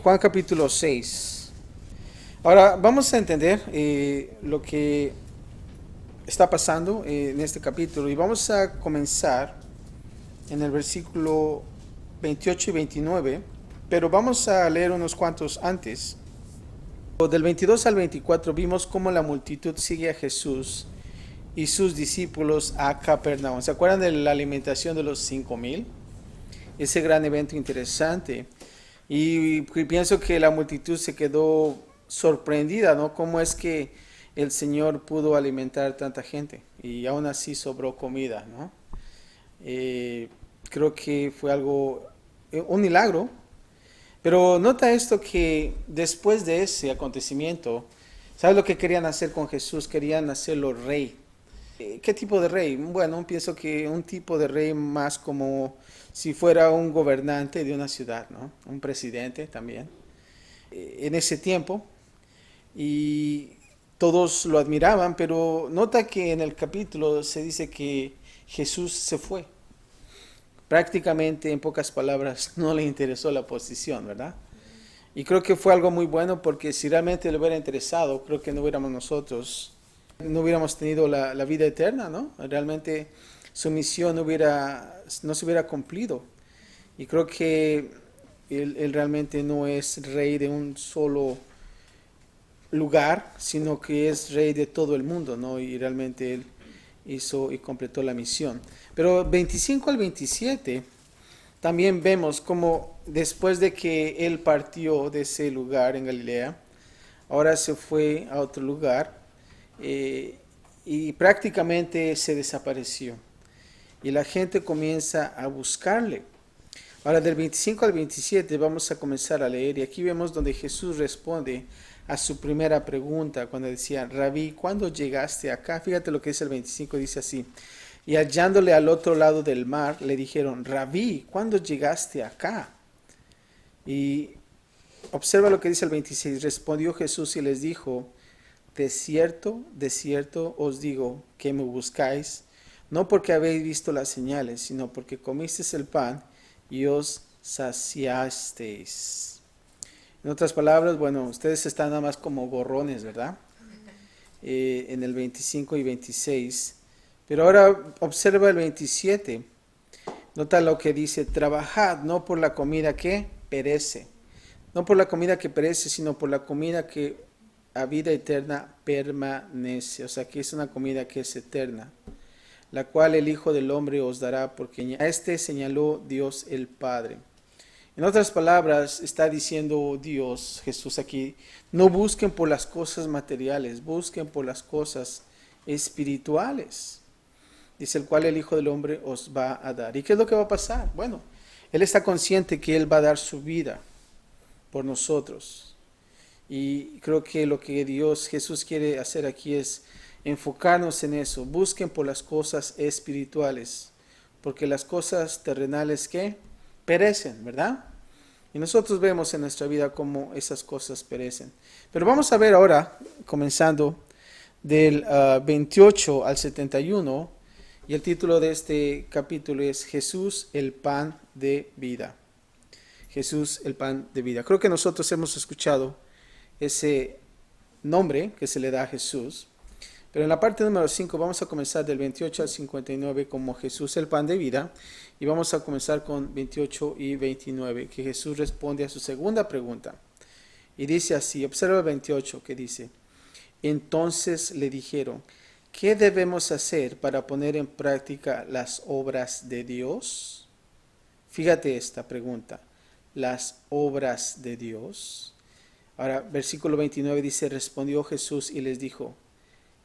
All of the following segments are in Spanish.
Juan capítulo 6. Ahora vamos a entender lo que está pasando en este capítulo y vamos a comenzar en el versículo 28 y 29, pero vamos a leer unos cuantos antes. Del 22 al 24 vimos cómo la multitud sigue a Jesús y sus discípulos a Capernaum. ¿Se acuerdan de la alimentación de los 5,000? Ese gran evento interesante. Y pienso que la multitud se quedó sorprendida, ¿no? ¿Cómo es que el Señor pudo alimentar tanta gente? Y aún así sobró comida, ¿no? Eh, Creo que fue algo, un milagro. Pero nota esto que después de ese acontecimiento, ¿sabes lo que querían hacer con Jesús? Querían hacerlo rey. ¿Qué tipo de rey? Bueno, pienso que un tipo de rey más como si fuera un gobernante de una ciudad, ¿no? Un presidente también. En ese tiempo, y todos lo admiraban, pero nota que en el capítulo se dice que Jesús se fue. Prácticamente, en pocas palabras, no le interesó la posición, ¿verdad? Y creo que fue algo muy bueno porque si realmente le hubiera interesado, creo que no hubiéramos nosotros, no hubiéramos tenido la vida eterna, ¿no? Realmente su misión no se hubiera cumplido. Y creo que él realmente no es rey de un solo lugar, sino que es rey de todo el mundo, ¿no? Y realmente él hizo y completó la misión. Pero 25 al 27 también vemos como después de que él partió de ese lugar en Galilea, ahora se fue a otro lugar eh, y prácticamente se desapareció. Y la gente comienza a buscarle. Ahora del 25 al 27 vamos a comenzar a leer y aquí vemos donde Jesús responde a su primera pregunta cuando decía, Rabí, ¿cuándo llegaste acá? Fíjate lo que dice el 25, dice así, y hallándole al otro lado del mar, le dijeron, Rabí, ¿cuándo llegaste acá? Y observa lo que dice el 26, respondió Jesús y les dijo, de cierto os digo que me buscáis, no porque habéis visto las señales, sino porque comisteis el pan y os saciasteis. En otras palabras, bueno, ustedes están nada más como gorrones, ¿verdad? En el 25 y 26. Pero ahora observa el 27. Nota lo que dice, trabajad no por la comida que perece, no por la comida que perece, sino por la comida que a vida eterna permanece. O sea, que es una comida que es eterna, la cual el Hijo del Hombre os dará, porque a este señaló Dios el Padre. En otras palabras, está diciendo Dios, Jesús aquí, no busquen por las cosas materiales, busquen por las cosas espirituales. Dice el cual el Hijo del Hombre os va a dar. ¿Y qué es lo que va a pasar? Bueno, Él está consciente que Él va a dar su vida por nosotros. Y creo que lo que Jesús quiere hacer aquí es enfocarnos en eso. Busquen por las cosas espirituales, porque las cosas terrenales que perecen, ¿verdad? Y nosotros vemos en nuestra vida cómo esas cosas perecen. Pero vamos a ver ahora, comenzando del 28 al 71, y el título de este capítulo es Jesús, el pan de vida. Jesús, el pan de vida. Creo que nosotros hemos escuchado ese nombre que se le da a Jesús. Pero en la parte número 5 vamos a comenzar del 28 al 59 como Jesús el pan de vida. Y vamos a comenzar con 28 y 29, que Jesús responde a su segunda pregunta. Y dice así, observa el 28 que dice, entonces le dijeron, ¿qué debemos hacer para poner en práctica las obras de Dios? Fíjate esta pregunta, las obras de Dios. Ahora, versículo 29 dice, respondió Jesús y les dijo,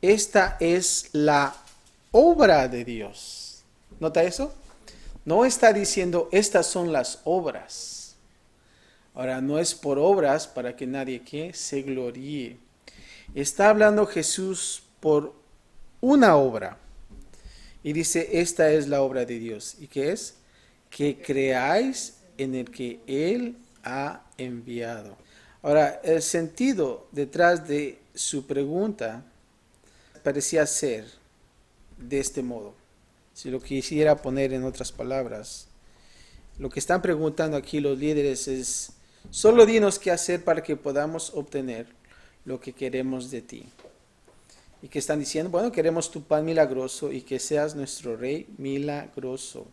esta es la obra de Dios. ¿Nota eso? No está diciendo, estas son las obras. Ahora, no es por obras para que nadie que se gloríe. Está hablando Jesús por una obra. Y dice, esta es la obra de Dios. ¿Y qué es? Que creáis en el que Él ha enviado. Ahora, el sentido detrás de su pregunta parecía ser de este modo. Si lo quisiera poner en otras palabras, lo que están preguntando aquí los líderes es Solo dinos qué hacer para que podamos obtener lo que queremos de ti. Y que están diciendo, bueno, queremos tu pan milagroso y que seas nuestro rey milagroso.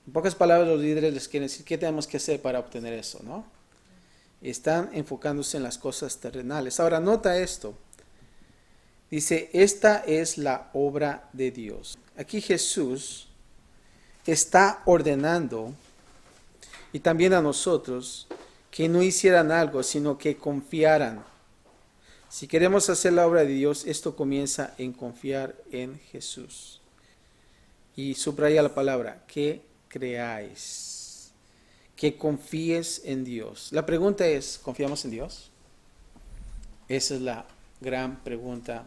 En pocas palabras, los líderes les quieren decir qué tenemos que hacer para obtener eso, ¿no? Están enfocándose en las cosas terrenales. Ahora, nota esto. Dice, esta es la obra de Dios. Aquí Jesús está ordenando, y también a nosotros, que no hicieran algo, sino que confiaran. Si queremos hacer la obra de Dios, esto comienza en confiar en Jesús. Y subraya la palabra, que creáis, que confíes en Dios. La pregunta es, ¿confiamos en Dios? Esa es la gran pregunta.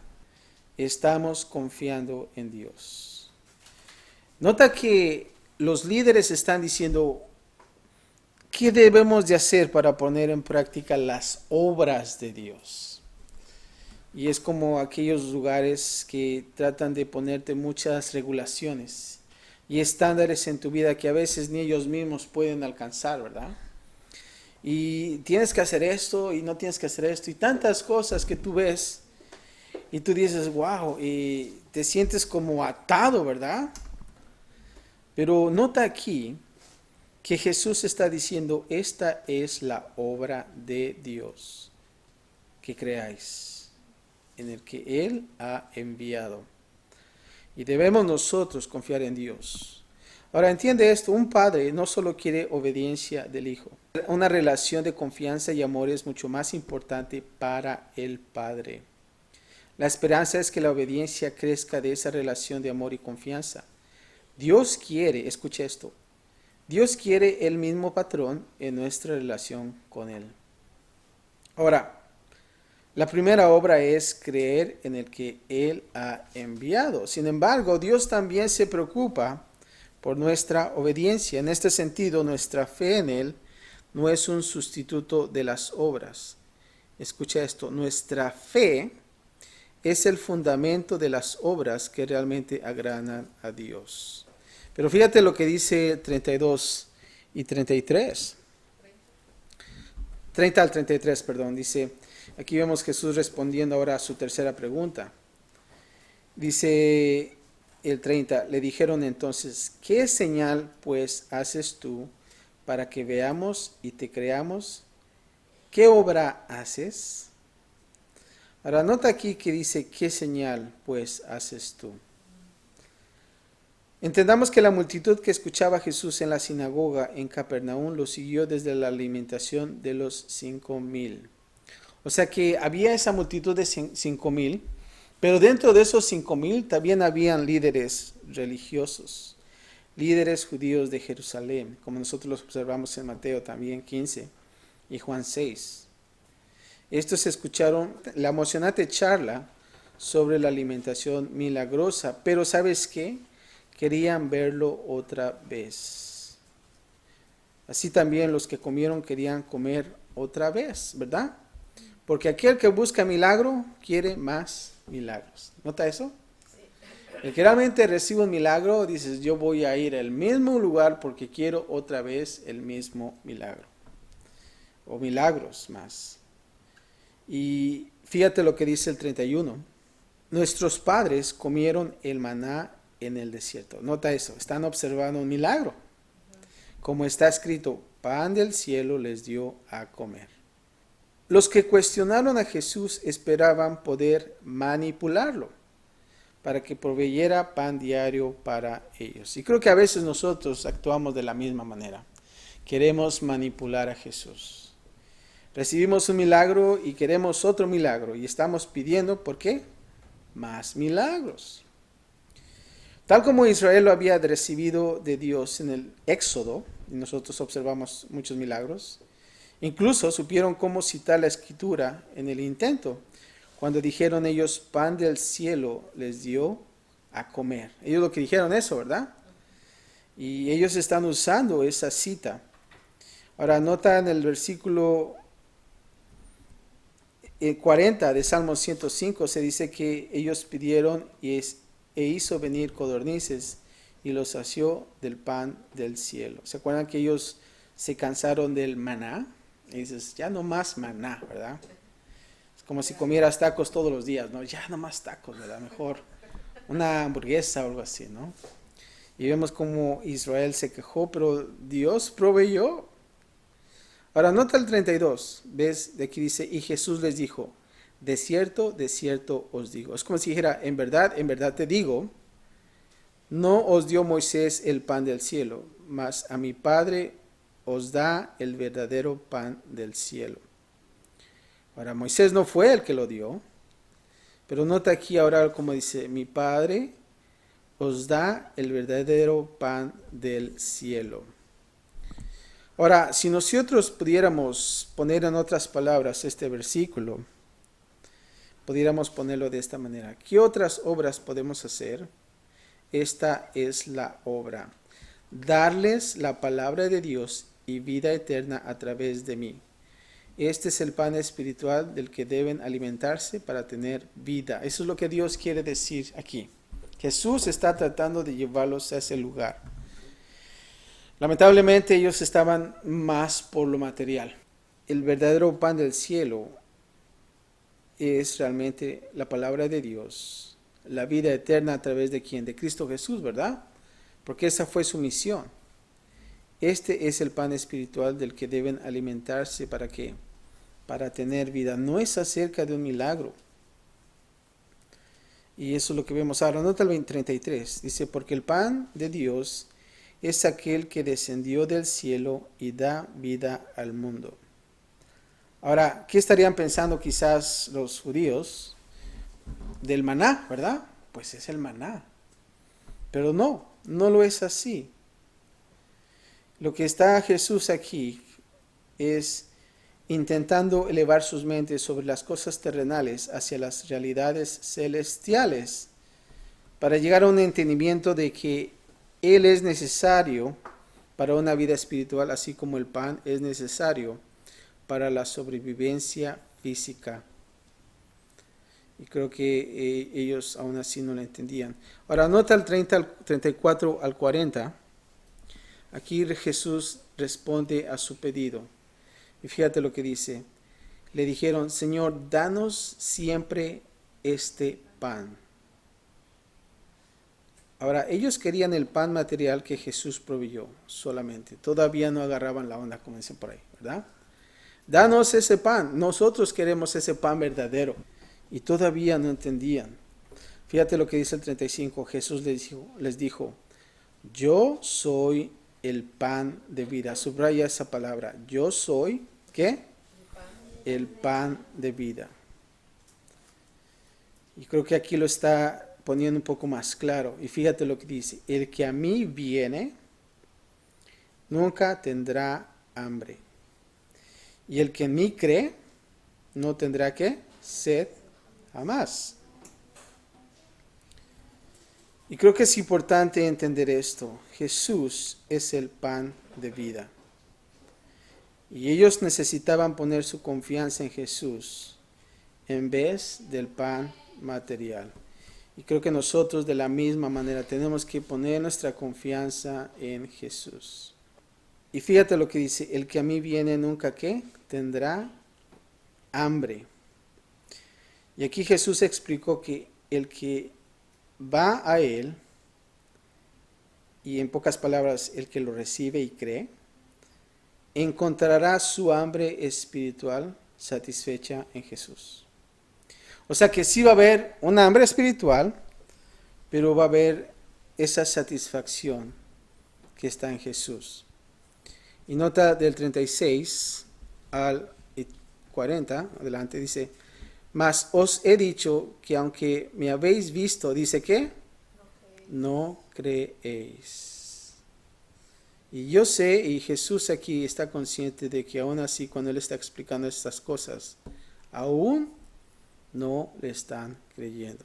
Estamos confiando en Dios. Nota que los líderes están diciendo, ¿qué debemos de hacer para poner en práctica las obras de Dios? Y es como aquellos lugares que tratan de ponerte muchas regulaciones y estándares en tu vida que a veces ni ellos mismos pueden alcanzar, ¿verdad? Y tienes que hacer esto y no tienes que hacer esto y tantas cosas que tú ves y tú dices, wow, y te sientes como atado, ¿verdad? Pero nota aquí que Jesús está diciendo, esta es la obra de Dios, que creáis en el que Él ha enviado. Y debemos nosotros confiar en Dios. Ahora entiende esto, un padre no solo quiere obediencia del hijo. Una relación de confianza y amor es mucho más importante para el padre. La esperanza es que la obediencia crezca de esa relación de amor y confianza. Dios quiere, escucha esto, Dios quiere el mismo patrón en nuestra relación con Él. Ahora, la primera obra es creer en el que Él ha enviado. Sin embargo, Dios también se preocupa por nuestra obediencia. En este sentido, nuestra fe en Él no es un sustituto de las obras. Escucha esto, nuestra fe es el fundamento de las obras que realmente agradan a Dios. Pero fíjate lo que dice 32 y 33. 30 al 33, perdón, dice, aquí vemos Jesús respondiendo ahora a su tercera pregunta. Dice el 30, le dijeron entonces, ¿qué señal pues haces tú para que veamos y te creamos? ¿Qué obra haces? Ahora nota aquí que dice, ¿qué señal pues haces tú? Entendamos que la multitud que escuchaba a Jesús en la sinagoga en Capernaum lo siguió desde la alimentación de los 5,000. O sea que había esa multitud de 5,000, pero dentro de esos 5,000 también habían líderes religiosos, líderes judíos de Jerusalén, como nosotros los observamos en Mateo también 15 y Juan 6. Estos escucharon la emocionante charla sobre la alimentación milagrosa, pero ¿sabes qué? Querían verlo otra vez. Así también los que comieron querían comer otra vez, ¿verdad? Porque aquel que busca milagro quiere más milagros. ¿Nota eso? El que realmente recibe un milagro, dices, yo voy a ir al mismo lugar porque quiero otra vez el mismo milagro. O milagros más. Y fíjate lo que dice el 31. Nuestros padres comieron el maná en el desierto. Nota eso, están observando un milagro. Como está escrito, pan del cielo les dio a comer. Los que cuestionaron a Jesús esperaban poder manipularlo para que proveyera pan diario para ellos. Y creo que a veces nosotros actuamos de la misma manera. Queremos manipular a Jesús. Recibimos un milagro y queremos otro milagro y estamos pidiendo, ¿por qué? Más milagros. Tal como Israel lo había recibido de Dios en el Éxodo, y nosotros observamos muchos milagros, incluso supieron cómo citar la escritura en el intento, cuando dijeron ellos, pan del cielo les dio a comer. Ellos lo que dijeron eso, ¿verdad? Y ellos están usando esa cita. Ahora, nota en el versículo 40 de Salmo 105, se dice que ellos pidieron e hizo venir codornices y los sació del pan del cielo. ¿Se acuerdan que ellos se cansaron del maná? Y dices, ya no más maná, ¿verdad? Es como si comieras tacos todos los días, ¿no? Ya no más tacos, ¿verdad? Mejor una hamburguesa o algo así, ¿no? Y vemos cómo Israel se quejó, pero Dios proveyó. Ahora nota el 32, ¿ves? De aquí dice, y Jesús les dijo, de cierto os digo. Es como si dijera, en verdad te digo, no os dio Moisés el pan del cielo, mas a mi Padre os da el verdadero pan del cielo. Ahora, Moisés no fue el que lo dio, pero nota aquí ahora como dice, mi Padre os da el verdadero pan del cielo. Ahora, si nosotros pudiéramos poner en otras palabras este versículo, pudiéramos ponerlo de esta manera. ¿Qué otras obras podemos hacer? Esta es la obra. Darles la palabra de Dios y vida eterna a través de mí. Este es el pan espiritual del que deben alimentarse para tener vida. Eso es lo que Dios quiere decir aquí. Jesús está tratando de llevarlos a ese lugar. Lamentablemente ellos estaban más por lo material. El verdadero pan del cielo es realmente la palabra de Dios, la vida eterna a través de quién, de Cristo Jesús, ¿verdad? Porque esa fue su misión. Este es el pan espiritual del que deben alimentarse. ¿Para qué? Para tener vida. No es acerca de un milagro. Y eso es lo que vemos ahora. Nota el 33. Dice, porque el pan de Dios es aquel que descendió del cielo y da vida al mundo. Ahora, ¿qué estarían pensando quizás los judíos del maná, verdad? Pues es el maná. Pero no lo es así. Lo que está Jesús aquí es intentando elevar sus mentes sobre las cosas terrenales hacia las realidades celestiales para llegar a un entendimiento de que Él es necesario para una vida espiritual, así como el pan es necesario para la sobrevivencia física. Y creo que ellos aún así no lo entendían. Ahora, nota el 34 al 40. Aquí Jesús responde a su pedido. Y fíjate lo que dice. Le dijeron, Señor, danos siempre este pan. Ahora, ellos querían el pan material que Jesús proveyó solamente. Todavía no agarraban la onda, como dicen por ahí, ¿verdad? Danos ese pan. Nosotros queremos ese pan verdadero. Y todavía no entendían. Fíjate lo que dice el 35. Jesús les dijo, yo soy el pan de vida. Subraya esa palabra. Yo soy, ¿qué? El pan de vida. Y creo que aquí lo está poniendo un poco más claro. Y fíjate lo que dice. El que a mí viene, nunca tendrá hambre. Y el que en mí cree, no tendrá ¿qué? Sed jamás. Y creo que es importante entender esto. Jesús es el pan de vida. Y ellos necesitaban poner su confianza en Jesús en vez del pan material. Y creo que nosotros de la misma manera tenemos que poner nuestra confianza en Jesús. Y fíjate lo que dice, el que a mí viene nunca ¿qué? Tendrá hambre. Y aquí Jesús explicó que el que va a Él, y en pocas palabras, el que lo recibe y cree, encontrará su hambre espiritual satisfecha en Jesús. O sea que sí va a haber una hambre espiritual, pero va a haber esa satisfacción que está en Jesús. Y nota del 36 al 40, adelante dice, mas os he dicho que aunque me habéis visto, dice que no creéis. Y yo sé, y Jesús aquí está consciente de que aún así cuando Él está explicando estas cosas, aún no le están creyendo.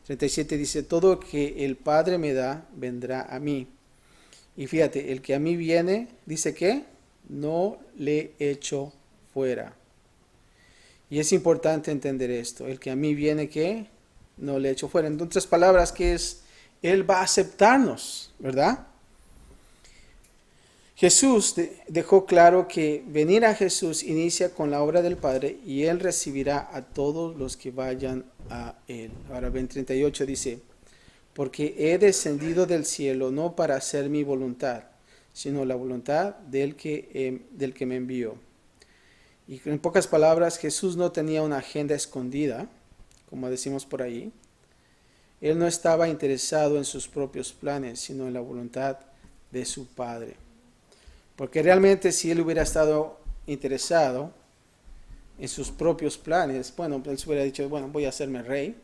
37 dice, todo que el Padre me da, vendrá a mí. Y fíjate, el que a mí viene, dice que no le echo fuera. Y es importante entender esto. El que a mí viene, ¿qué? No le echo fuera. En otras palabras, ¿qué es? Él va a aceptarnos, ¿verdad? Jesús dejó claro que venir a Jesús inicia con la obra del Padre y Él recibirá a todos los que vayan a Él. Ahora, en 38 dice, porque he descendido del cielo no para hacer mi voluntad, sino la voluntad del que me envió. Y en pocas palabras, Jesús no tenía una agenda escondida, como decimos por ahí. Él no estaba interesado en sus propios planes, sino en la voluntad de su Padre. Porque realmente si él hubiera estado interesado en sus propios planes, bueno, él se hubiera dicho, bueno, voy a hacerme rey,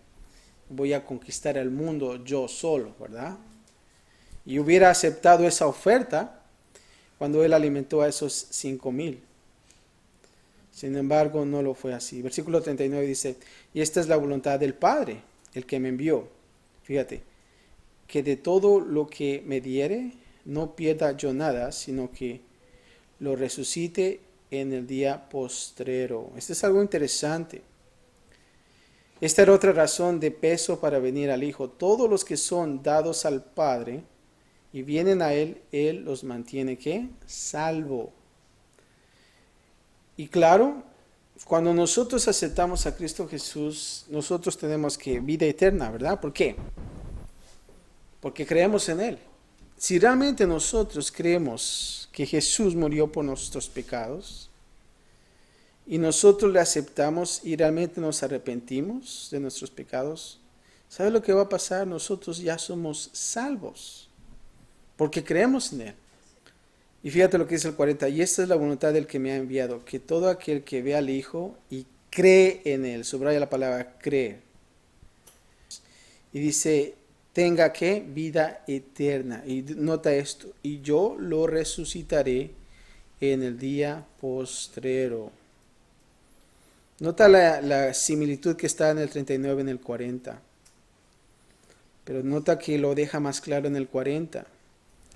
voy a conquistar el mundo yo solo, ¿verdad? Y hubiera aceptado esa oferta cuando él alimentó a esos 5,000. Sin embargo, no lo fue así. Versículo 39 dice, y esta es la voluntad del Padre, el que me envió. Fíjate, que de todo lo que me diere, no pierda yo nada, sino que lo resucite en el día postrero. Esto es algo interesante. Esta era otra razón de peso para venir al Hijo. Todos los que son dados al Padre y vienen a Él, Él los mantiene, ¿qué? Salvo. Y claro, cuando nosotros aceptamos a Cristo Jesús, nosotros tenemos que vida eterna, ¿verdad? ¿Por qué? Porque creemos en Él. Si realmente nosotros creemos que Jesús murió por nuestros pecados y nosotros le aceptamos y realmente nos arrepentimos de nuestros pecados, ¿sabe lo que va a pasar? Nosotros ya somos salvos porque creemos en Él. Y fíjate lo que dice el 40, y esta es la voluntad del que me ha enviado, que todo aquel que ve al Hijo y cree en Él, subraya la palabra creer, y dice, tenga que vida eterna. Y nota esto, y yo lo resucitaré en el día postrero. Nota la similitud que está en el 39 en el 40. Pero nota que lo deja más claro en el 40.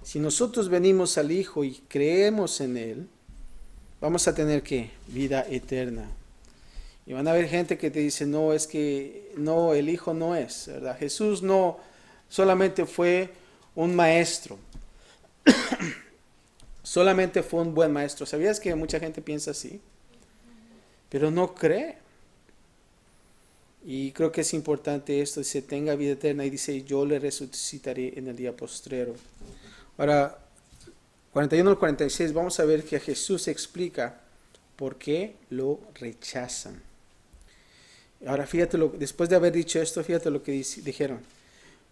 Si nosotros venimos al Hijo y creemos en Él, vamos a tener ¿qué? Vida eterna. Y van a haber gente que te dice, no, es que no, el Hijo no es, ¿verdad? Jesús no solamente fue un maestro, solamente fue un buen maestro. ¿Sabías que mucha gente piensa así? Pero no cree. Y creo que es importante esto, dice, tenga vida eterna, y dice, yo le resucitaré en el día postrero. Ahora, 41 al 46, vamos a ver que Jesús explica por qué lo rechazan. Ahora, fíjate, después de haber dicho esto, fíjate lo que dijeron.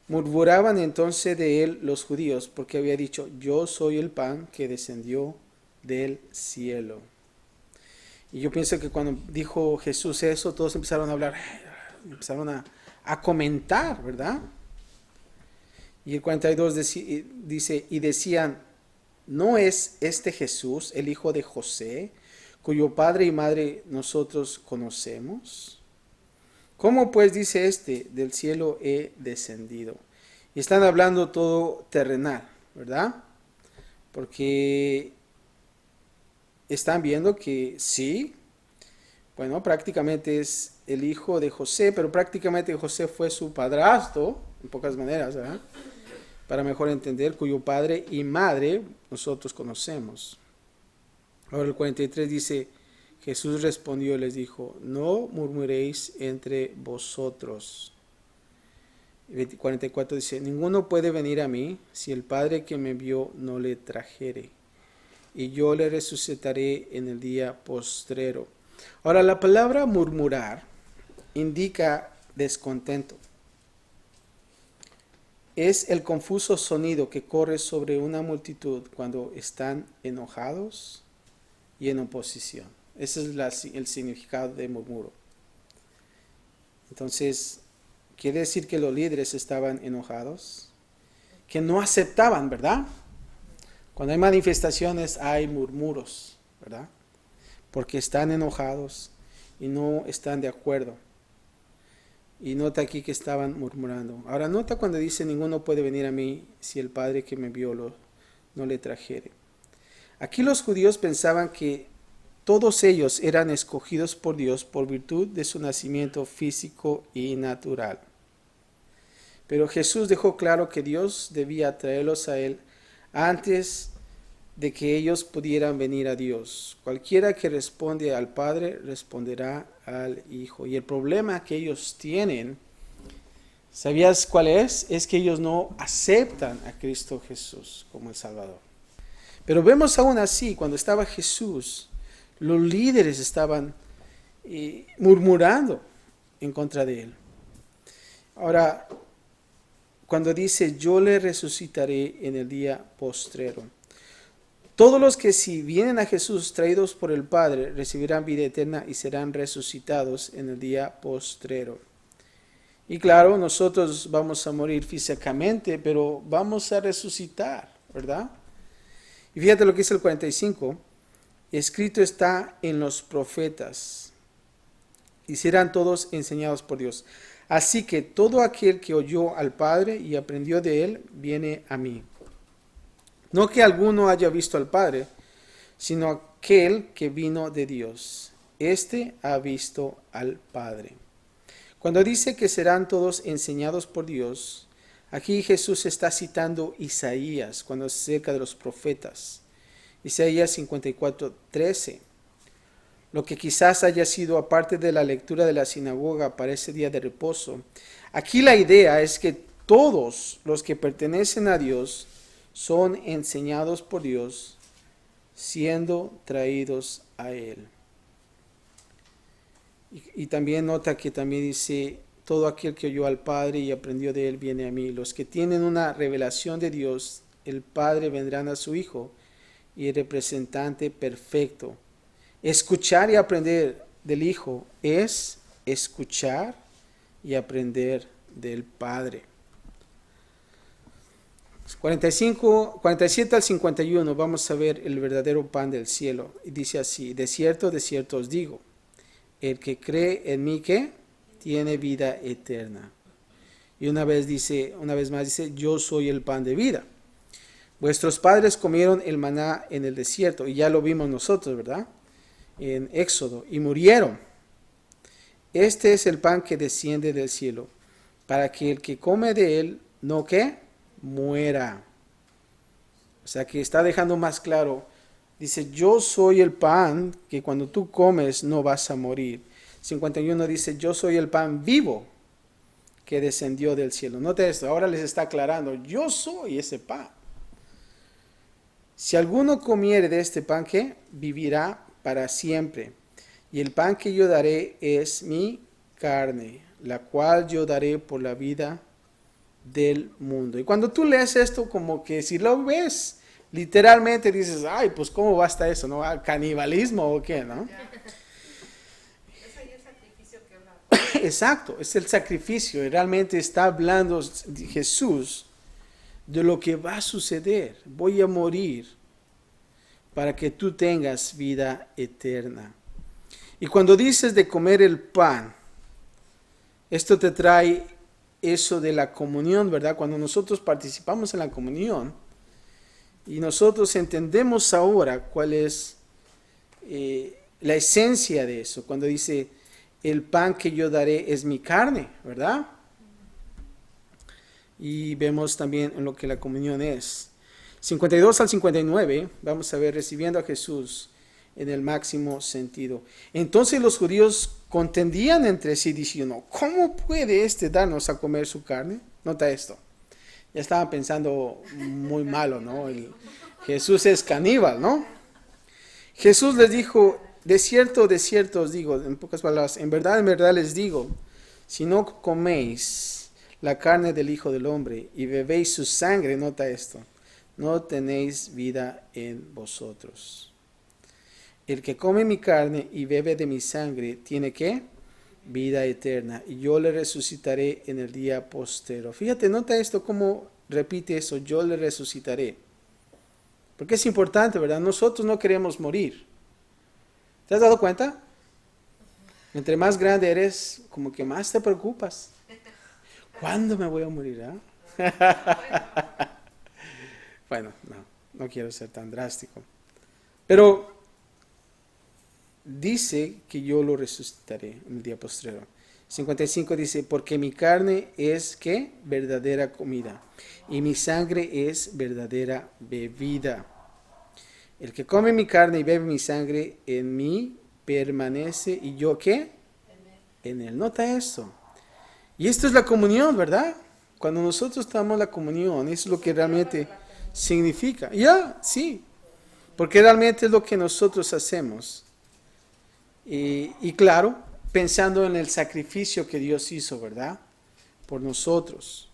Murmuraban entonces de él los judíos, porque había dicho, yo soy el pan que descendió del cielo. Y yo pienso que cuando dijo Jesús eso, todos empezaron a hablar, empezaron a comentar, ¿verdad? Y el 42 dice, y decían, ¿no es este Jesús el hijo de José, cuyo padre y madre nosotros conocemos? ¿Cómo pues dice este, del cielo he descendido? Y están hablando todo terrenal, ¿verdad? Porque están viendo que sí, bueno, prácticamente es el hijo de José, pero prácticamente José fue su padrastro, en pocas maneras, ¿verdad? Para mejor entender, cuyo padre y madre nosotros conocemos. Ahora el 43 dice, Jesús respondió y les dijo, no murmuréis entre vosotros. El 44 dice, ninguno puede venir a mí si el Padre que me envió no le trajere, y yo le resucitaré en el día postrero. Ahora la palabra murmurar indica descontento. Es el confuso sonido que corre sobre una multitud cuando están enojados y en oposición. Ese es el significado de murmuro. Entonces, quiere decir que los líderes estaban enojados, que no aceptaban, ¿verdad? Cuando hay manifestaciones hay murmuros, ¿verdad? Porque están enojados y no están de acuerdo. Y nota aquí que estaban murmurando. Ahora nota cuando dice, ninguno puede venir a mí si el Padre que me envió no le trajere. Aquí los judíos pensaban que todos ellos eran escogidos por Dios por virtud de su nacimiento físico y natural. Pero Jesús dejó claro que Dios debía traerlos a Él antes de que ellos pudieran venir a Dios. Cualquiera que responde al Padre responderá al Hijo. Y el problema que ellos tienen, ¿sabías cuál es? Es que ellos no aceptan a Cristo Jesús como el Salvador. Pero vemos aún así, cuando estaba Jesús, los líderes estaban murmurando en contra de él. Ahora, cuando dice, yo le resucitaré en el día postrero. Todos los que si vienen a Jesús traídos por el Padre recibirán vida eterna y serán resucitados en el día postrero. Y claro, nosotros vamos a morir físicamente, pero vamos a resucitar, ¿verdad? Y fíjate lo que dice el 45. Escrito está en los profetas y serán todos enseñados por Dios. Así que todo aquel que oyó al Padre y aprendió de él, viene a mí. No que alguno haya visto al Padre, sino aquel que vino de Dios. Este ha visto al Padre. Cuando dice que serán todos enseñados por Dios, aquí Jesús está citando Isaías, cuando es cerca de los profetas. Isaías 54:13. Lo que quizás haya sido aparte de la lectura de la sinagoga para ese día de reposo. Aquí la idea es que todos los que pertenecen a Dios son enseñados por Dios, siendo traídos a Él. Y también nota que también dice, todo aquel que oyó al Padre y aprendió de Él viene a mí. Los que tienen una revelación de Dios, el Padre vendrán a su Hijo y el representante perfecto. Escuchar y aprender del Hijo es escuchar y aprender del Padre. 47 al 51 vamos a ver el verdadero pan del cielo. Y dice así, de cierto os digo, el que cree en mí, ¿qué? Tiene vida eterna. Y una vez más dice, yo soy el pan de vida. Vuestros padres comieron el maná en el desierto, y ya lo vimos nosotros, ¿verdad? En Éxodo, y murieron. Este es el pan que desciende del cielo, para que el que come de él, no ¿qué? Muera. O sea que está dejando más claro, dice, yo soy el pan que cuando tú comes no vas a morir. 51 dice, yo soy el pan vivo que descendió del cielo. Note esto, ahora les está aclarando, yo soy ese pan. Si alguno comiere de este pan, ¿qué? Vivirá para siempre. Y el pan que yo daré es mi carne, la cual yo daré por la vida del mundo. Y cuando tú lees esto, como que si lo ves, literalmente dices, ay, pues ¿cómo va hasta eso? ¿No? ¿Canibalismo o qué? ¿No? Es ahí el sacrificio que habla. Exacto, es el sacrificio. Y realmente está hablando Jesús de lo que va a suceder. Voy a morir para que tú tengas vida eterna. Y cuando dices de comer el pan, esto te trae eso de la comunión, ¿verdad? Cuando nosotros participamos en la comunión y nosotros entendemos ahora cuál es la esencia de eso, cuando dice, el pan que yo daré es mi carne, ¿verdad? Y vemos también en lo que la comunión es. 52 al 59, vamos a ver, recibiendo a Jesús en el máximo sentido. Entonces los judíos contendían entre sí diciendo, ¿cómo puede este darnos a comer su carne? Nota esto. Ya estaban pensando muy malo, ¿no? Jesús es caníbal, ¿no? Jesús les dijo, de cierto os digo, en pocas palabras, en verdad les digo, si no coméis la carne del Hijo del Hombre y bebéis su sangre, nota esto, no tenéis vida en vosotros. El que come mi carne y bebe de mi sangre, ¿tiene qué? Vida eterna, y yo le resucitaré en el día postero. Fíjate, nota esto, cómo repite eso, yo le resucitaré. Porque es importante, ¿verdad? Nosotros no queremos morir. ¿Te has dado cuenta? Entre más grande eres, como que más te preocupas. ¿Cuándo me voy a morir? Bueno, no quiero ser tan drástico. Pero dice que yo lo resucitaré en el día postrero. 55 dice, porque mi carne es, ¿qué? Verdadera comida, y mi sangre es verdadera bebida. El que come mi carne y bebe mi sangre, en mí permanece y yo ¿qué? En él. Nota esto. Y esto es la comunión, ¿verdad? Cuando nosotros tomamos la comunión, eso es lo que realmente significa. Ya, sí. Porque realmente es lo que nosotros hacemos. Y claro, pensando en el sacrificio que Dios hizo, ¿verdad? Por nosotros.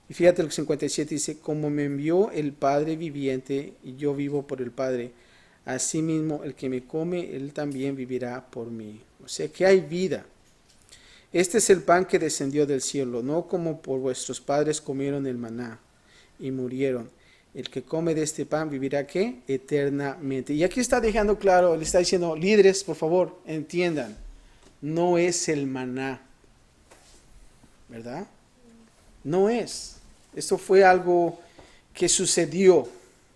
Y fíjate el 57 dice, como me envió el Padre viviente y yo vivo por el Padre, asimismo el que me come, él también vivirá por mí. O sea que hay vida. Este es el pan que descendió del cielo, no como por vuestros padres comieron el maná y murieron. El que come de este pan vivirá ¿qué? Eternamente. Y aquí está dejando claro, le está diciendo, líderes, por favor, entiendan, no es el maná, ¿verdad? No es. Esto fue algo que sucedió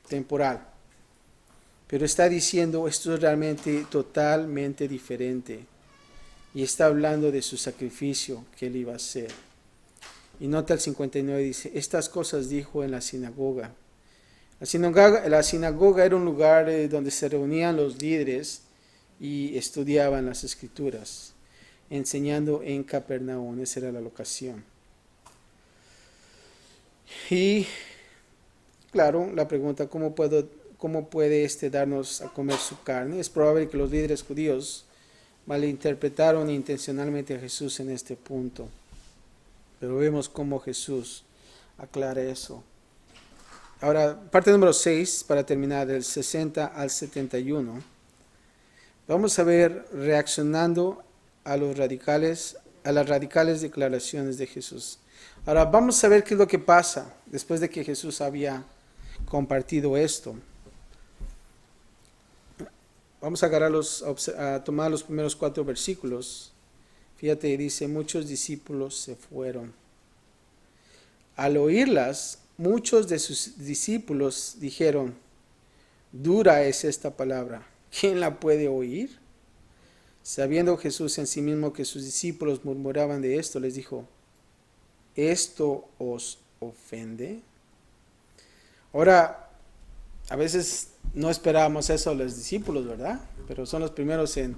temporal. Pero está diciendo, esto es realmente totalmente diferente. Y está hablando de su sacrificio que él iba a hacer. Y nota el 59, dice, estas cosas dijo en la sinagoga. La sinagoga era un lugar donde se reunían los líderes y estudiaban las escrituras, enseñando en Capernaum. Esa era la locación. Y claro, la pregunta, ¿cómo puede darnos a comer su carne? Es probable que los líderes judíos malinterpretaron intencionalmente a Jesús en este punto. Pero vemos cómo Jesús aclara eso. Ahora, parte número 6, para terminar, del 60 al 71. Vamos a ver reaccionando a las radicales declaraciones de Jesús. Ahora, vamos a ver qué es lo que pasa después de que Jesús había compartido esto. Vamos a tomar los primeros 4 versículos. Fíjate, dice, muchos discípulos se fueron. Al oírlas, muchos de sus discípulos dijeron, dura es esta palabra, ¿quién la puede oír? Sabiendo Jesús en sí mismo que sus discípulos murmuraban de esto, les dijo, ¿esto os ofende? Ahora, a veces no esperábamos eso a los discípulos, ¿verdad? Pero son los primeros en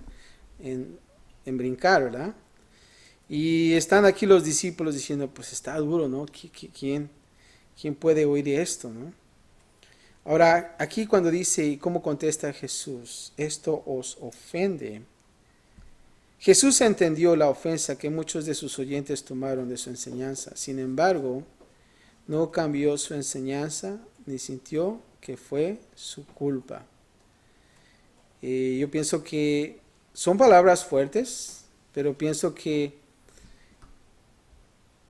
brincar, ¿verdad? Y están aquí los discípulos diciendo, pues está duro, ¿no? ¿Quién puede oír esto, no? Ahora, aquí cuando dice, ¿cómo contesta Jesús? Esto os ofende. Jesús entendió la ofensa que muchos de sus oyentes tomaron de su enseñanza. Sin embargo, no cambió su enseñanza ni sintió que fue su culpa. Yo pienso que son palabras fuertes, pero pienso que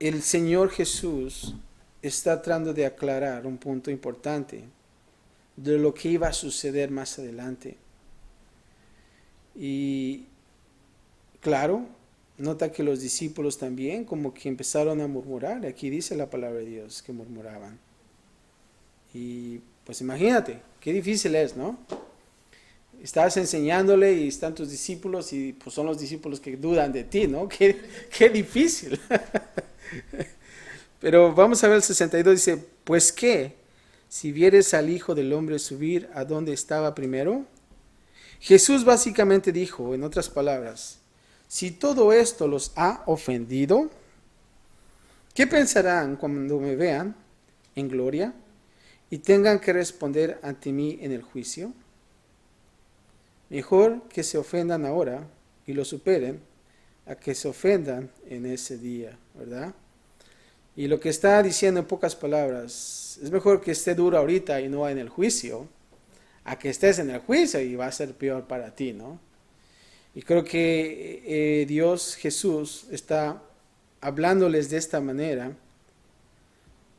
el Señor Jesús está tratando de aclarar un punto importante de lo que iba a suceder más adelante. Y claro, nota que los discípulos también como que empezaron a murmurar. Aquí dice la palabra de Dios que murmuraban. Y pues imagínate, qué difícil es, ¿no? Estás enseñándole y están tus discípulos y pues son los discípulos que dudan de ti, ¿no? Qué difícil. Pero vamos a ver el 62, dice, pues qué, si vieres al Hijo del Hombre subir a donde estaba primero. Jesús básicamente dijo, en otras palabras, si todo esto los ha ofendido, ¿qué pensarán cuando me vean en gloria y tengan que responder ante mí en el juicio? Mejor que se ofendan ahora y lo superen a que se ofendan en ese día, ¿verdad? Y lo que está diciendo en pocas palabras, es mejor que esté duro ahorita y no en el juicio, a que estés en el juicio y va a ser peor para ti, ¿no? Y creo que Dios, Jesús, está hablándoles de esta manera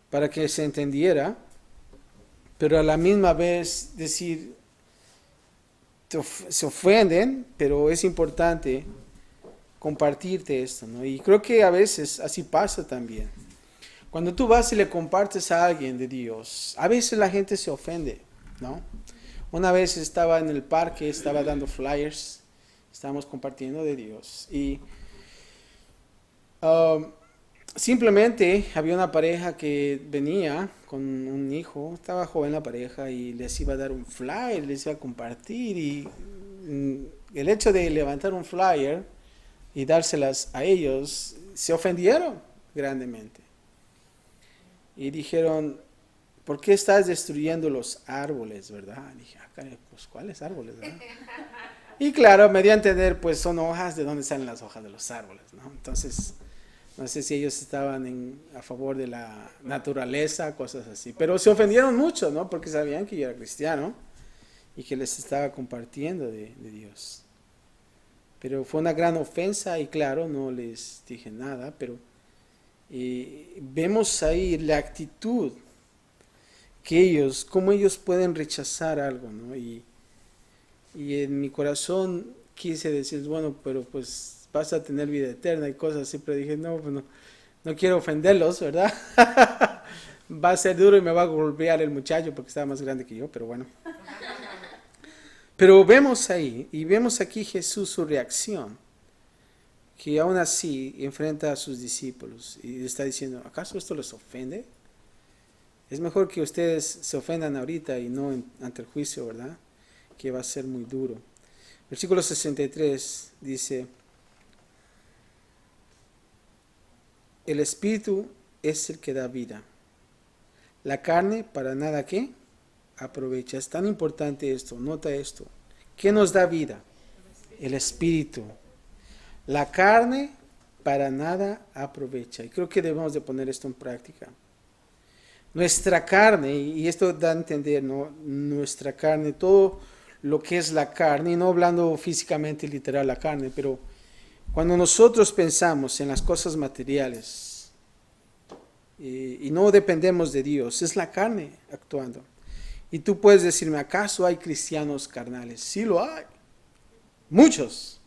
para que se entendiera, pero a la misma vez decir, se ofenden, pero es importante compartirte esto, ¿no? Y creo que a veces así pasa también. Cuando tú vas y le compartes a alguien de Dios, a veces la gente se ofende, ¿no? Una vez estaba en el parque, estaba dando flyers, estábamos compartiendo de Dios. Y simplemente había una pareja que venía con un hijo, estaba joven la pareja y les iba a dar un flyer, les iba a compartir y el hecho de levantar un flyer y dárselas a ellos, se ofendieron grandemente y dijeron, ¿por qué estás destruyendo los árboles, verdad? Y dije, caray, pues ¿cuáles árboles, verdad? Y claro, me dio a entender, pues son hojas, ¿de dónde salen las hojas de los árboles, no? Entonces, no sé si ellos estaban a favor de la naturaleza, cosas así. Pero se ofendieron mucho, ¿no? Porque sabían que yo era cristiano y que les estaba compartiendo de Dios. Pero fue una gran ofensa y claro, no les dije nada, pero vemos ahí la actitud que ellos, cómo ellos pueden rechazar algo, ¿no? Y en mi corazón quise decir, bueno, pero pues vas a tener vida eterna y cosas así, pero dije, no, pues no quiero ofenderlos, ¿verdad? Va a ser duro y me va a golpear el muchacho porque estaba más grande que yo, pero bueno. Pero vemos ahí, y vemos aquí Jesús su reacción, que aún así enfrenta a sus discípulos y está diciendo, ¿acaso esto les ofende? Es mejor que ustedes se ofendan ahorita y no ante el juicio, ¿verdad? Que va a ser muy duro. Versículo 63 dice, el Espíritu es el que da vida. La carne para nada ¿qué? Aprovecha. Es tan importante esto, nota esto. ¿Qué nos da vida? El Espíritu. La carne para nada aprovecha. Y creo que debemos de poner esto en práctica. Nuestra carne, y esto da a entender, ¿no? Nuestra carne, todo lo que es la carne, y no hablando físicamente literal la carne, pero cuando nosotros pensamos en las cosas materiales y no dependemos de Dios, es la carne actuando. Y tú puedes decirme, ¿acaso hay cristianos carnales? Sí lo hay, muchos.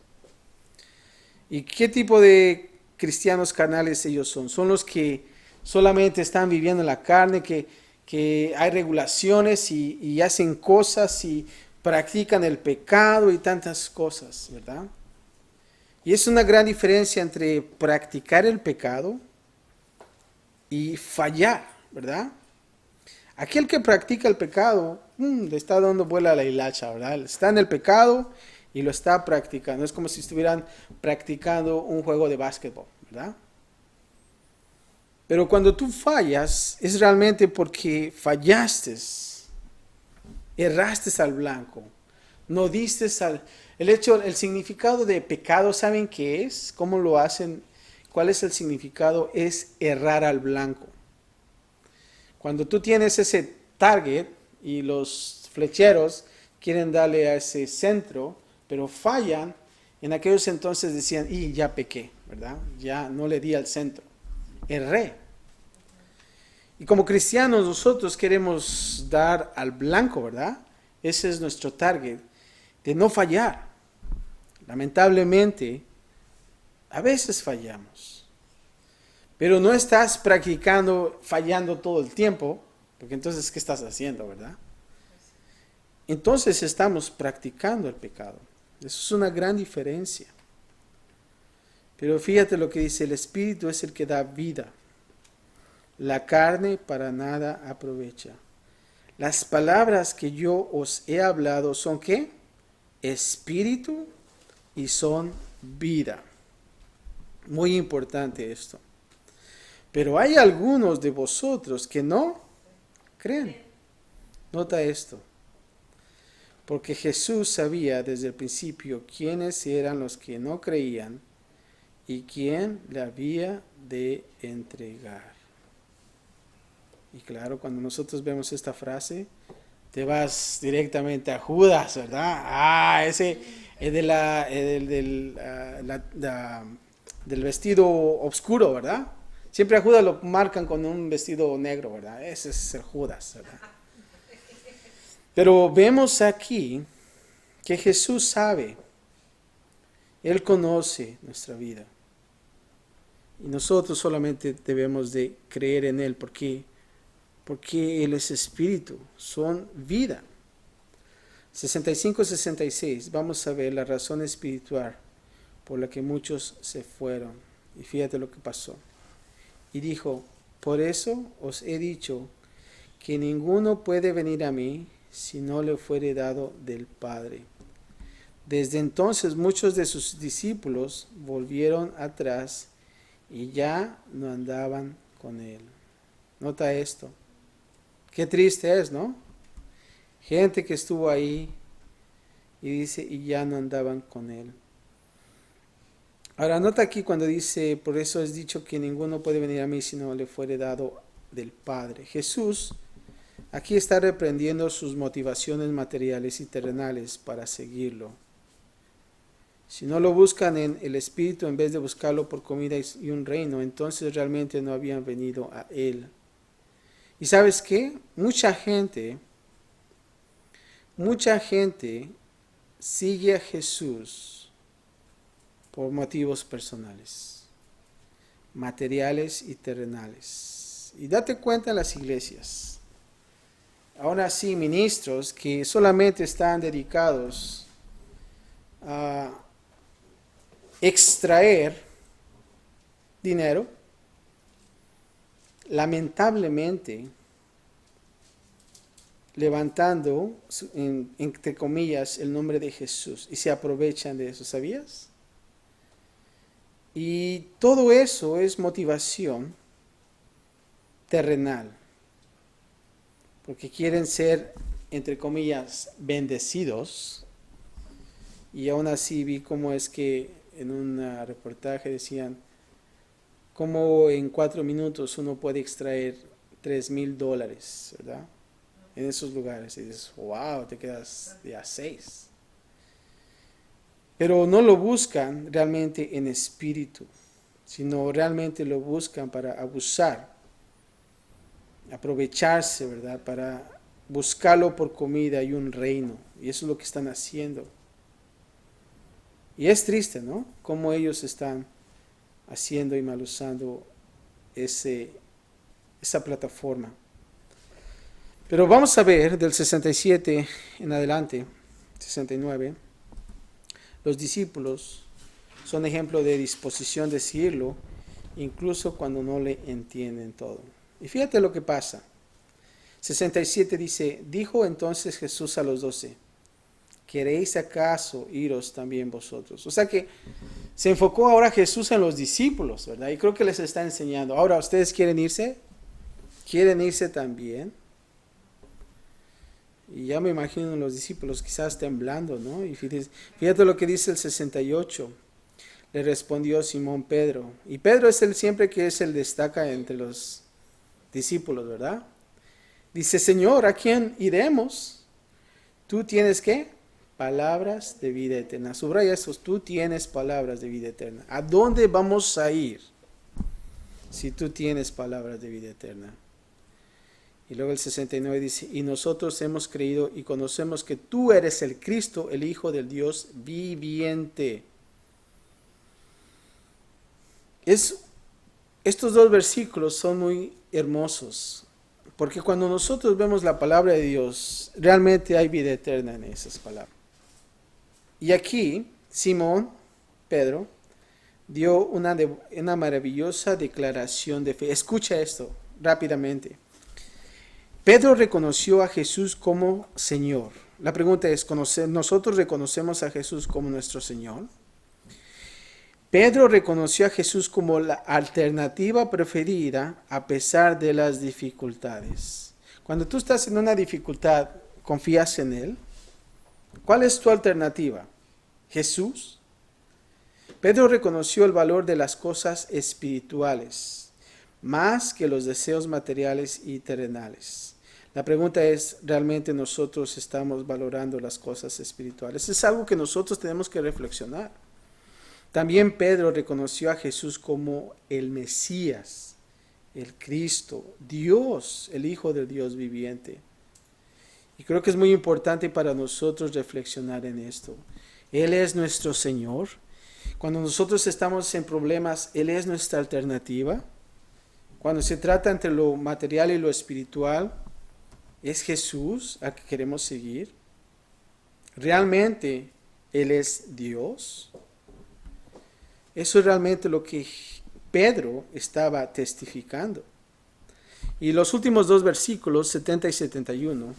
¿Y qué tipo de cristianos carnales ellos son? Son los que solamente están viviendo en la carne, que hay regulaciones y hacen cosas y practican el pecado y tantas cosas, ¿verdad? Y es una gran diferencia entre practicar el pecado y fallar, ¿verdad? Aquel que practica el pecado, le está dando vuela a la hilacha, ¿verdad? Está en el pecado y lo está practicando. Es como si estuvieran practicando un juego de básquetbol, ¿verdad? Pero cuando tú fallas, es realmente porque fallaste, erraste al blanco, no diste el significado de pecado, ¿saben qué es? ¿Cómo lo hacen? ¿Cuál es el significado? Es errar al blanco. Cuando tú tienes ese target y los flecheros quieren darle a ese centro, pero fallan, en aquellos entonces decían, y ya pequé, ¿verdad? Ya no le di al centro, erré. Y como cristianos nosotros queremos dar al blanco, ¿verdad? Ese es nuestro target, de no fallar. Lamentablemente, a veces fallamos. Pero no estás practicando fallando todo el tiempo, porque entonces, ¿qué estás haciendo, verdad? Entonces estamos practicando el pecado. Eso es una gran diferencia. Pero fíjate lo que dice, el Espíritu es el que da vida. La carne para nada aprovecha. Las palabras que yo os he hablado son ¿qué? Espíritu y son vida. Muy importante esto. Pero hay algunos de vosotros que no creen. Nota esto. Porque Jesús sabía desde el principio quiénes eran los que no creían y quién le había de entregar. Y claro, cuando nosotros vemos esta frase, te vas directamente a Judas, ¿verdad? Ese es del vestido oscuro, ¿verdad? Siempre a Judas lo marcan con un vestido negro, ¿verdad? Ese es el Judas, ¿verdad? Pero vemos aquí que Jesús sabe, Él conoce nuestra vida. Y nosotros solamente debemos de creer en Él, porque Él es espíritu, son vida. 65-66, vamos a ver la razón espiritual por la que muchos se fueron. Y fíjate lo que pasó. y dijo, por eso os he dicho que ninguno puede venir a mí si no le fuere dado del Padre. Desde entonces muchos de sus discípulos volvieron atrás y ya no andaban con él. Nota esto. Qué triste es, ¿no? Gente que estuvo ahí y dice, y ya no andaban con él. Ahora nota aquí cuando dice, por eso es dicho que ninguno puede venir a mí si no le fuere dado del Padre. Jesús aquí está reprendiendo sus motivaciones materiales y terrenales para seguirlo. Si no lo buscan en el Espíritu en vez de buscarlo por comida y un reino, entonces realmente no habían venido a Él. ¿Y sabes qué? Mucha gente sigue a Jesús por motivos personales, materiales y terrenales. Y date cuenta en las iglesias. Ahora sí, ministros que solamente están dedicados a extraer dinero, lamentablemente levantando, entre comillas, el nombre de Jesús y se aprovechan de eso, ¿sabías? Y todo eso es motivación terrenal, porque quieren ser, entre comillas, bendecidos. Y aún así vi cómo es que en un reportaje decían cómo en 4 minutos uno puede extraer $3,000, ¿verdad? En esos lugares. Y dices, wow, te quedas de a 6. Pero no lo buscan realmente en espíritu, sino realmente lo buscan para abusar, aprovecharse, ¿verdad? Para buscarlo por comida y un reino. Y eso es lo que están haciendo. Y es triste, ¿no? Cómo ellos están haciendo y mal usando esa plataforma. Pero vamos a ver del 67 en adelante, 69. Los discípulos son ejemplo de disposición de seguirlo, incluso cuando no le entienden todo. Y fíjate lo que pasa. 67 dice, dijo entonces Jesús a los 12, ¿queréis acaso iros también vosotros? O sea que se enfocó ahora Jesús en los discípulos, ¿verdad? Y creo que les está enseñando. Ahora, ¿ustedes quieren irse? ¿Quieren irse también? Y ya me imagino los discípulos quizás temblando, ¿no? Y fíjate lo que dice el 68. Le respondió Simón Pedro. Y Pedro es el siempre que es el destaca entre los discípulos, ¿verdad? Dice, Señor, ¿a quién iremos? Tú tienes, ¿qué? Palabras de vida eterna. Subraya eso, tú tienes palabras de vida eterna. ¿A dónde vamos a ir si tú tienes palabras de vida eterna? Y luego el 69 dice, y nosotros hemos creído y conocemos que tú eres el Cristo, el Hijo del Dios viviente. Estos dos versículos son muy hermosos, porque cuando nosotros vemos la palabra de Dios, realmente hay vida eterna en esas palabras. Y aquí, Simón, Pedro, dio una maravillosa declaración de fe. Escucha esto rápidamente. Pedro reconoció a Jesús como Señor. La pregunta es, ¿nosotros reconocemos a Jesús como nuestro Señor? Pedro reconoció a Jesús como la alternativa preferida a pesar de las dificultades. Cuando tú estás en una dificultad, ¿confías en Él? ¿Cuál es tu alternativa? ¿Jesús? Pedro reconoció el valor de las cosas espirituales, más que los deseos materiales y terrenales. La pregunta es, ¿realmente nosotros estamos valorando las cosas espirituales? Es algo que nosotros tenemos que reflexionar. También Pedro reconoció a Jesús como el Mesías, el Cristo, Dios, el Hijo del Dios viviente. Y creo que es muy importante para nosotros reflexionar en esto. Él es nuestro Señor. Cuando nosotros estamos en problemas, Él es nuestra alternativa. Cuando se trata entre lo material y lo espiritual, ¿es Jesús al que queremos seguir? ¿Realmente Él es Dios? Eso es realmente lo que Pedro estaba testificando. Y los últimos dos versículos, 70 y 71,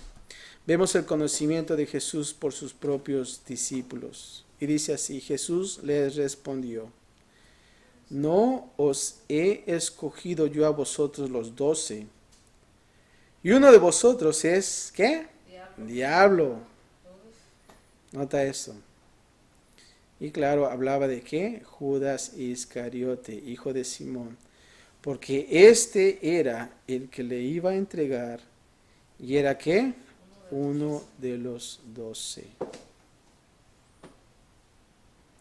vemos el conocimiento de Jesús por sus propios discípulos. Y dice así, Jesús les respondió, ¿no os he escogido yo a vosotros los 12? Y uno de vosotros es, ¿qué? Diablo. Nota eso. Y claro, hablaba de qué? Judas Iscariote, hijo de Simón. Porque este era el que le iba a entregar. ¿Y era qué? Uno de los 12.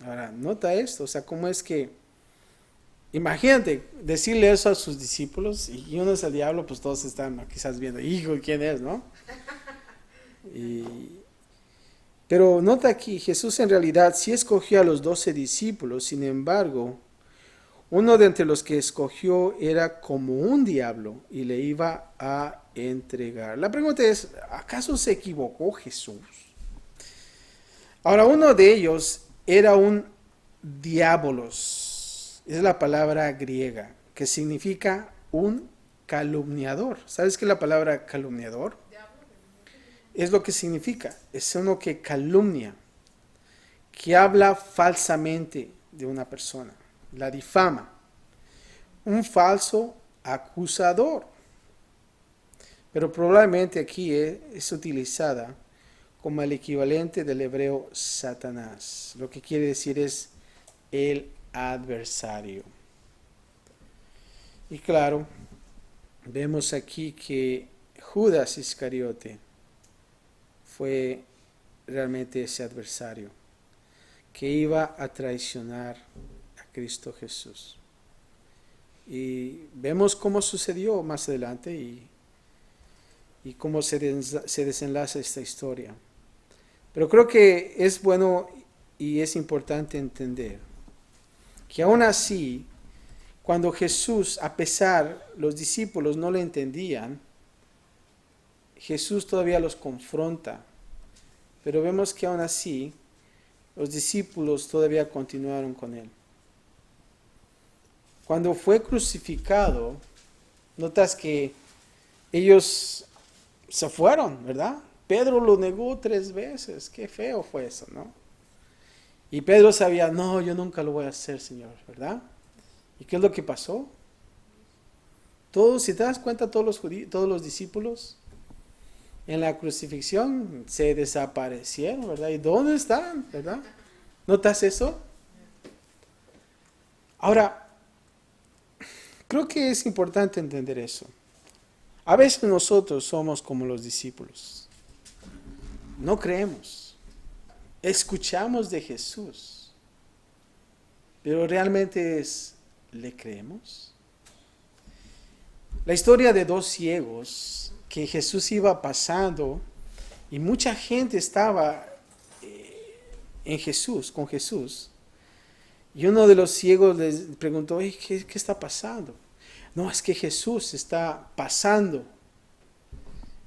Ahora, nota esto. O sea, cómo es que... Imagínate decirle eso a sus discípulos y uno es el diablo, pues todos están quizás viendo, hijo, ¿quién es, no? Pero nota aquí, Jesús en realidad sí escogió a los 12 discípulos, sin embargo, uno de entre los que escogió era como un diablo y le iba a entregar. La pregunta es, ¿acaso se equivocó Jesús? Ahora, uno de ellos era un diabolos. Es la palabra griega, que significa un calumniador. ¿Sabes qué es la palabra calumniador? Es lo que significa. Es uno que calumnia, que habla falsamente de una persona, la difama. Un falso acusador. Pero probablemente aquí es utilizada como el equivalente del hebreo Satanás. Lo que quiere decir es el adversario. Y claro, vemos aquí que Judas Iscariote fue realmente ese adversario que iba a traicionar a Cristo Jesús. Y vemos cómo sucedió más adelante y cómo se desenlaza esta historia. Pero creo que es bueno y es importante entender que aún así, cuando Jesús, a pesar, los discípulos no le entendían, Jesús todavía los confronta. Pero vemos que aún así, los discípulos todavía continuaron con él. Cuando fue crucificado, notas que ellos se fueron, ¿verdad? Pedro lo negó 3 veces. Qué feo fue eso, ¿no? Y Pedro sabía, no, yo nunca lo voy a hacer, Señor, ¿verdad? ¿Y qué es lo que pasó? Todos, si te das cuenta, todos los discípulos en la crucifixión se desaparecieron, ¿verdad? ¿Y dónde están, verdad? ¿Notas eso? Ahora, creo que es importante entender eso. A veces nosotros somos como los discípulos. No creemos. Escuchamos de Jesús, pero realmente ¿le creemos? La historia de 2 ciegos que Jesús iba pasando y mucha gente estaba con Jesús. Y uno de los ciegos les preguntó, ¿qué está pasando? No, es que Jesús está pasando.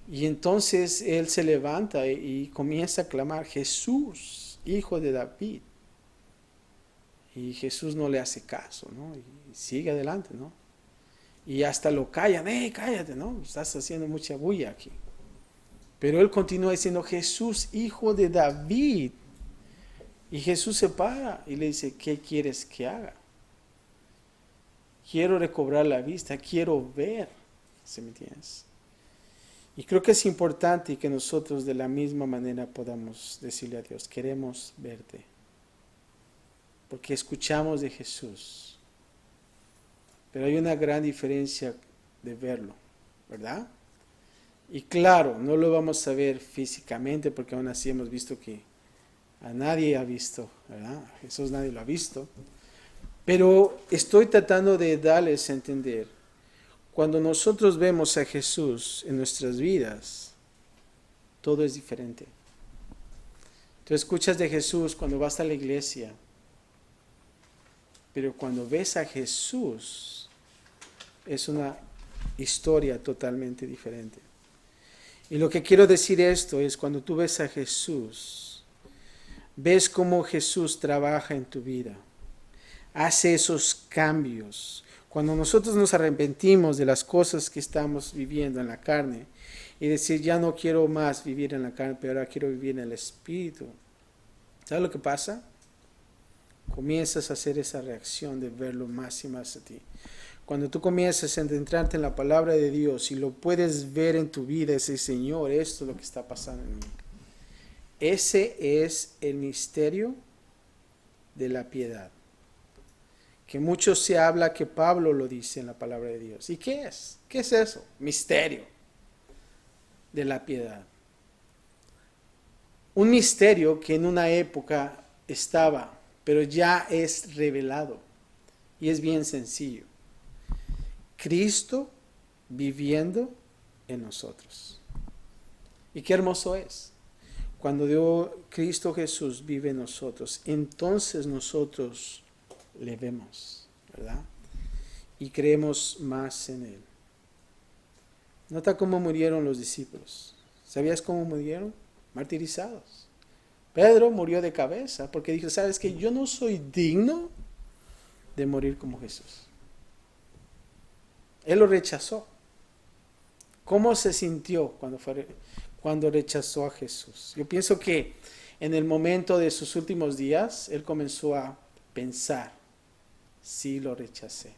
Y entonces él se levanta y comienza a clamar, Jesús, hijo de David. Y Jesús no le hace caso, ¿no? Y sigue adelante, ¿no? Y hasta lo callan, cállate, ¿no? Estás haciendo mucha bulla aquí. Pero él continúa diciendo, Jesús, hijo de David. Y Jesús se para y le dice, ¿qué quieres que haga? Quiero recobrar la vista, quiero ver. ¿Sí me entiendes? Y creo que es importante que nosotros de la misma manera podamos decirle a Dios, queremos verte. Porque escuchamos de Jesús. Pero hay una gran diferencia de verlo, ¿verdad? Y claro, no lo vamos a ver físicamente porque aún así hemos visto que a nadie ha visto, ¿verdad? A Jesús nadie lo ha visto. Pero estoy tratando de darles a entender. Cuando nosotros vemos a Jesús en nuestras vidas, todo es diferente. Tú escuchas de Jesús cuando vas a la iglesia, pero cuando ves a Jesús, es una historia totalmente diferente. Y lo que quiero decir esto es, cuando tú ves a Jesús, ves cómo Jesús trabaja en tu vida. hace esos cambios. Cuando nosotros nos arrepentimos de las cosas que estamos viviendo en la carne y decir, ya no quiero más vivir en la carne, pero ahora quiero vivir en el Espíritu. ¿Sabes lo que pasa? Comienzas a hacer esa reacción de verlo más y más a ti. Cuando tú comienzas a adentrarte en la palabra de Dios y lo puedes ver en tu vida, ese Señor, esto es lo que está pasando en mí. Ese es el misterio de la piedad. Que mucho se habla, que Pablo lo dice en la palabra de Dios. ¿Y qué es? ¿Qué es eso? Misterio de la piedad. Un misterio que en una época estaba, pero ya es revelado. Y es bien sencillo. Cristo viviendo en nosotros. Y qué hermoso es. Cuando Cristo Jesús vive en nosotros, entonces nosotros le vemos, ¿verdad? Y creemos más en Él. Nota cómo murieron los discípulos. ¿Sabías cómo murieron? Martirizados. Pedro murió de cabeza porque dijo, ¿sabes qué? Yo no soy digno de morir como Jesús. Él lo rechazó. ¿Cómo se sintió cuando rechazó a Jesús? Yo pienso que en el momento de sus últimos días, él comenzó a pensar, sí lo rechacé.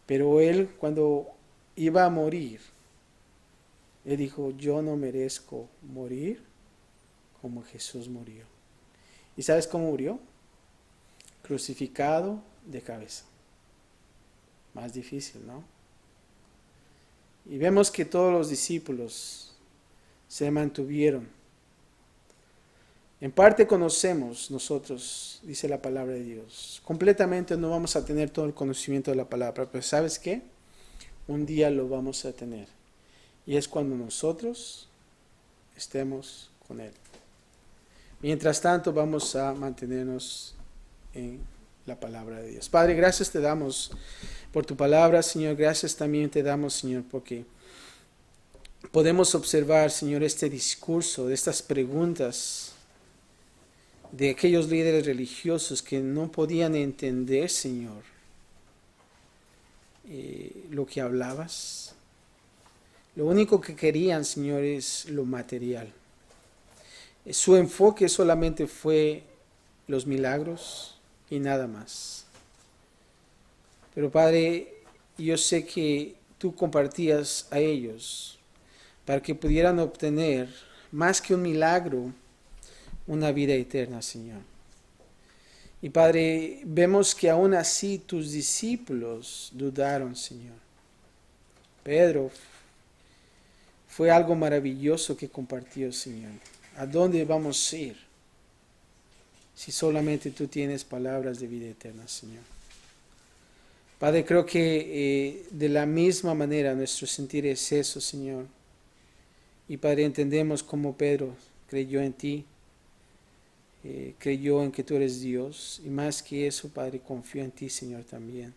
Pero él, cuando iba a morir, él dijo, yo no merezco morir como Jesús murió. ¿Y sabes cómo murió? Crucificado de cabeza. Más difícil, ¿no? Y vemos que todos los discípulos se mantuvieron. En parte conocemos nosotros, dice la palabra de Dios. Completamente no vamos a tener todo el conocimiento de la palabra, pero ¿sabes qué? Un día lo vamos a tener. Y es cuando nosotros estemos con Él. Mientras tanto vamos a mantenernos en la palabra de Dios. Padre, gracias te damos por tu palabra, Señor. Gracias también te damos, Señor, porque podemos observar, Señor, este discurso, de estas preguntas de aquellos líderes religiosos que no podían entender, Señor, lo que hablabas. Lo único que querían, Señor, es lo material. Su enfoque solamente fue los milagros y nada más. Pero Padre, yo sé que tú compartías a ellos para que pudieran obtener más que un milagro, una vida eterna, Señor. Y Padre, vemos que aún así tus discípulos dudaron, Señor. Pedro, fue algo maravilloso que compartió, Señor. ¿A dónde vamos a ir si solamente tú tienes palabras de vida eterna, Señor? Padre, creo que de la misma manera nuestro sentir es eso, Señor. Y Padre, entendemos cómo Pedro creyó en ti, creyó en que tú eres Dios. Y más que eso, Padre, confió en ti, Señor, también.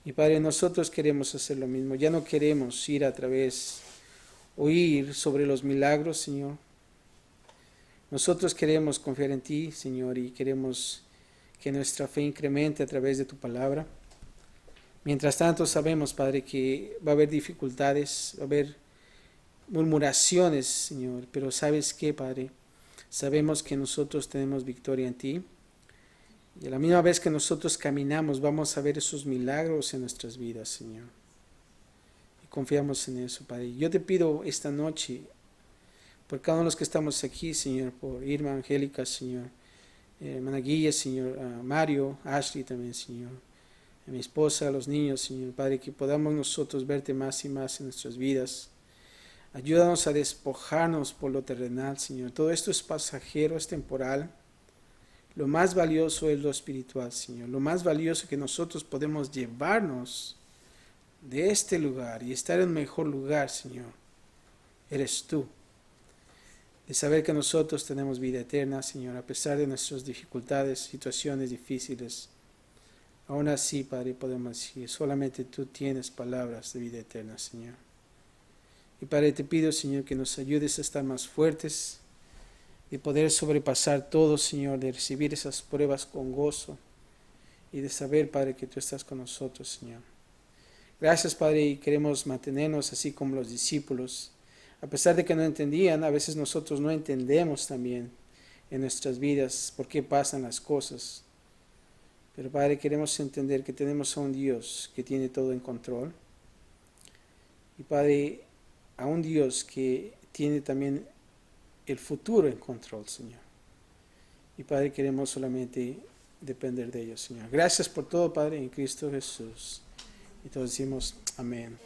Y Padre, nosotros queremos hacer lo mismo. Ya no queremos ir a través, oír sobre los milagros, Señor. Nosotros queremos confiar en ti, Señor, y queremos que nuestra fe incremente a través de tu palabra. Mientras tanto sabemos, Padre, que va a haber dificultades, va a haber murmuraciones, Señor, pero ¿sabes qué, Padre? Sabemos que nosotros tenemos victoria en ti, y a la misma vez que nosotros caminamos vamos a ver esos milagros en nuestras vidas, Señor. Y confiamos en eso, Padre. Yo te pido esta noche, por cada uno de los que estamos aquí, Señor, por Irma, Angélica, Señor, Managuilla, Señor, Mario, Ashley también, Señor, a mi esposa, a los niños, Señor, Padre, que podamos nosotros verte más y más en nuestras vidas. Ayúdanos a despojarnos por lo terrenal, Señor. Todo esto es pasajero, es temporal. Lo más valioso es lo espiritual, Señor. Lo más valioso que nosotros podemos llevarnos de este lugar y estar en un mejor lugar, Señor, eres tú. De saber que nosotros tenemos vida eterna, Señor, a pesar de nuestras dificultades, situaciones difíciles. Aún así, Padre, podemos decir, solamente tú tienes palabras de vida eterna, Señor. Y Padre, te pido, Señor, que nos ayudes a estar más fuertes, de poder sobrepasar todo, Señor, de recibir esas pruebas con gozo y de saber, Padre, que tú estás con nosotros, Señor. Gracias, Padre, y queremos mantenernos así como los discípulos. A pesar de que no entendían, a veces nosotros no entendemos también en nuestras vidas por qué pasan las cosas. Pero, Padre, queremos entender que tenemos a un Dios que tiene todo en control. Y, Padre, a un Dios que tiene también el futuro en control, Señor. Y, Padre, queremos solamente depender de ellos, Señor. Gracias por todo, Padre, en Cristo Jesús. Y todos decimos amén.